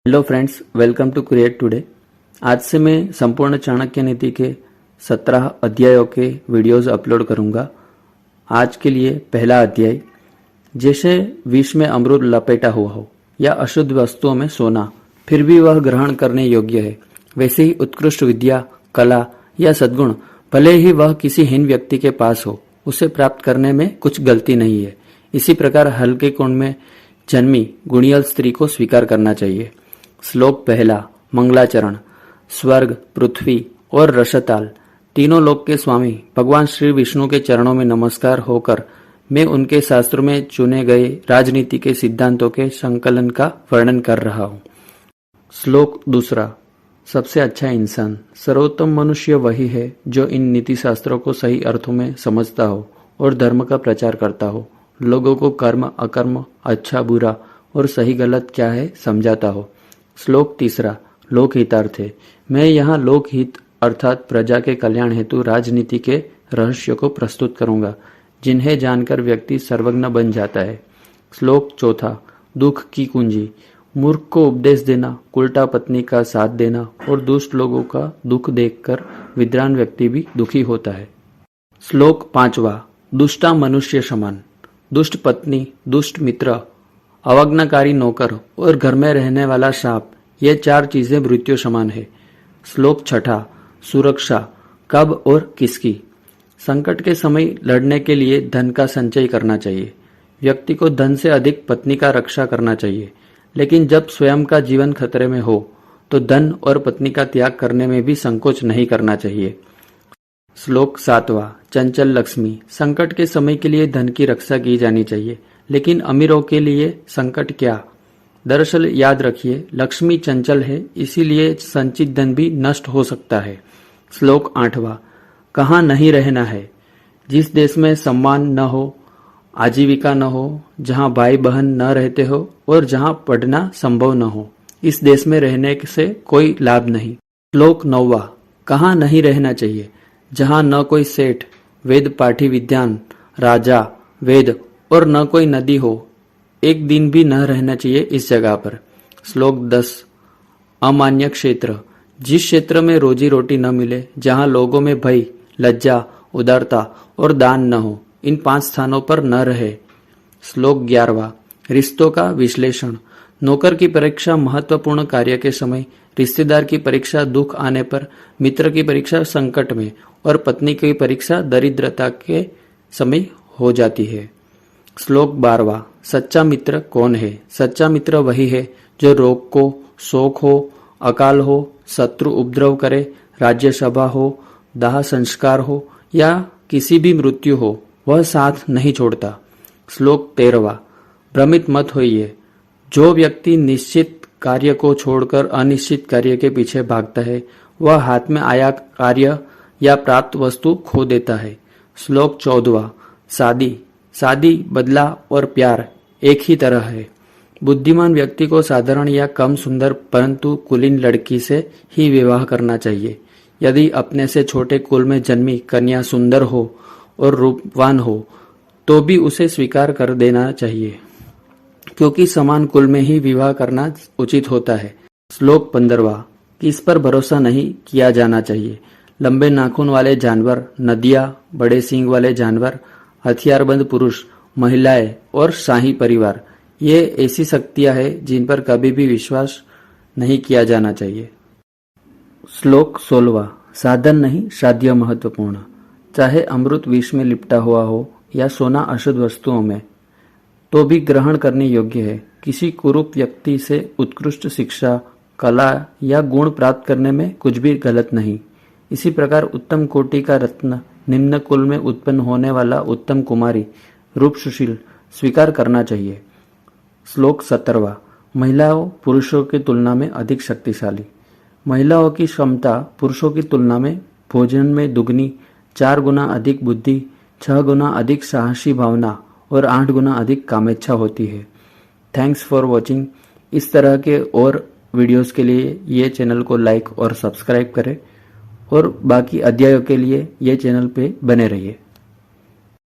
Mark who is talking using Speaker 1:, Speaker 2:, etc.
Speaker 1: Hello friends, welcome to create today. आज से मैं संपूर्ण चाणक्य नीति के 17 अध्यायों के वीडियोस अपलोड करूंगा। आज के लिए पहला अध्याय, जैसे विष में अमृत लपेटा हुआ हो या अशुद्ध वस्तुओं में सोना फिर भी वह ग्रहण करने योग्य है, वैसे ही उत्कृष्ट विद्या, कला या सद्गुण भले ही वह किसी हीन व्यक्ति के पास हो, उसे प्राप्त करने में कुछ गलती नहीं है। इसी प्रकार हल्के कुंड में जन्मी गुणियल स्त्री को स्वीकार करना चाहिए। श्लोक पहला, मंगलाचरण। स्वर्ग, पृथ्वी और रसताल तीनों लोक के स्वामी भगवान श्री विष्णु के चरणों में नमस्कार होकर मैं उनके शास्त्रों में चुने गए राजनीति के सिद्धांतों के संकलन का वर्णन कर रहा हूँ। श्लोक दूसरा, सबसे अच्छा इंसान, सर्वोत्तम मनुष्य वही है जो इन नीति शास्त्रों को सही अर्थों में समझता हो और धर्म का प्रचार करता हो, लोगों को कर्म अकर्म, अच्छा बुरा और सही गलत क्या है समझाता हो। श्लोक तीसरा, लोकहितार्थ है। मैं यहाँ लोकहित अर्थात प्रजा के कल्याण हेतु राजनीति के रहस्य को प्रस्तुत करूंगा, जिन्हें जानकर व्यक्ति सर्वज्ञ बन जाता है। श्लोक चौथा, दुख की कुंजी। मूर्ख को उपदेश देना, उल्टा पत्नी का साथ देना और दुष्ट लोगों का दुख देखकर विद्वान व्यक्ति भी दुखी होता है। श्लोक पांचवा, दुष्टा मनुष्य समान। दुष्ट पत्नी, दुष्ट मित्र, अवज्ञाकारी नौकर और घर में रहने वाला सांप, ये चार चीजें मृत्यु समान है। श्लोक छठा, सुरक्षा, कब और किसकी। संकट के समय लड़ने के लिए धन का संचय करना चाहिए। व्यक्ति को धन से अधिक पत्नी का रक्षा करना चाहिए, लेकिन जब स्वयं का जीवन खतरे में हो तो धन और पत्नी का त्याग करने में भी संकोच नहीं करना चाहिए। श्लोक सातवां, चंचल लक्ष्मी। संकट के समय के लिए धन की रक्षा की जानी चाहिए, लेकिन अमीरों के लिए संकट क्या। दरअसल याद रखिए, लक्ष्मी चंचल है, इसीलिए संचित धन भी नष्ट हो सकता है। श्लोक आठवां, कहाँ नहीं रहना है। जिस देश में सम्मान न हो, आजीविका न हो, जहाँ भाई बहन न रहते हो और जहाँ पढ़ना संभव न हो, इस देश में रहने से कोई लाभ नहीं। श्लोक नौवां, कहाँ नहीं रहना चाहिए। जहाँ न कोई सेठ, वेद पाठी विद्वान, राजा, वेद और न कोई नदी हो, एक दिन भी न रहना चाहिए इस जगह पर। श्लोक 10, अमान्य क्षेत्र। जिस क्षेत्र में रोजी रोटी न मिले, जहाँ लोगों में भय, लज्जा, उदारता और दान न हो, इन 5 स्थानों पर न रहे। श्लोक 11वां, रिश्तों का विश्लेषण। नौकर की परीक्षा महत्वपूर्ण कार्य के समय, रिश्तेदार की परीक्षा दुख आने पर, मित्र की परीक्षा संकट में और पत्नी की परीक्षा दरिद्रता के समय हो जाती है। श्लोक 12वां, सच्चा मित्र कौन है। सच्चा मित्र वही है जो रोग को, शोक हो, अकाल हो, शत्रु उपद्रव करे, राज्यसभा हो, दाह संस्कार हो या किसी भी मृत्यु हो, वह साथ नहीं छोड़ता। श्लोक 13वां, भ्रमित मत होइए। जो व्यक्ति निश्चित कार्य को छोड़कर अनिश्चित कार्य के पीछे भागता है, वह हाथ में आया कार्य या प्राप्त वस्तु खो देता है। श्लोक 14वां, शादी। शादी, बदला और प्यार एक ही तरह है। बुद्धिमान व्यक्ति को साधारण या कम सुंदर परंतु कुलीन लड़की से ही विवाह करना चाहिए। यदि अपने से छोटे कुल में जन्मी कन्या सुंदर हो और रूपवान हो, तो भी उसे स्वीकार कर देना चाहिए, क्योंकि समान कुल में ही विवाह करना उचित होता है। श्लोक 15वां, किस पर भरोसा नहीं किया जाना चाहिए। लंबे नाखून वाले जानवर, नदियां, बड़े सींग वाले जानवर, हथियारबंद पुरुष, महिलाएं और शाही परिवार, ये ऐसी शक्तियां हैं जिन पर कभी भी विश्वास नहीं किया जाना चाहिए। श्लोक 16वां, साधन नहीं साध्य महत्वपूर्ण। चाहे अमृत विष में लिपटा हुआ हो या सोना अशुद्ध वस्तुओं में, तो भी ग्रहण करने योग्य है। किसी कुरूप व्यक्ति से उत्कृष्ट शिक्षा, कला या गुण प्राप्त करने में कुछ भी गलत नहीं। इसी प्रकार उत्तम कोटि का रत्न, निम्न कुल में उत्पन्न होने वाला उत्तम कुमारी, रूप सुशील स्वीकार करना चाहिए। श्लोक 17वां, महिलाओं पुरुषों की तुलना में अधिक शक्तिशाली। महिलाओं की क्षमता पुरुषों की तुलना में भोजन में दुगनी, 4 गुना अधिक बुद्धि, 6 गुना अधिक साहसी भावना और 8 गुना अधिक कामेच्छा होती है। Thanks for watching. इस तरह के और वीडियोस के लिए ये चैनल को लाइक और सब्सक्राइब करें और बाकी अध्यायों के लिए ये चैनल पे बने रहिए।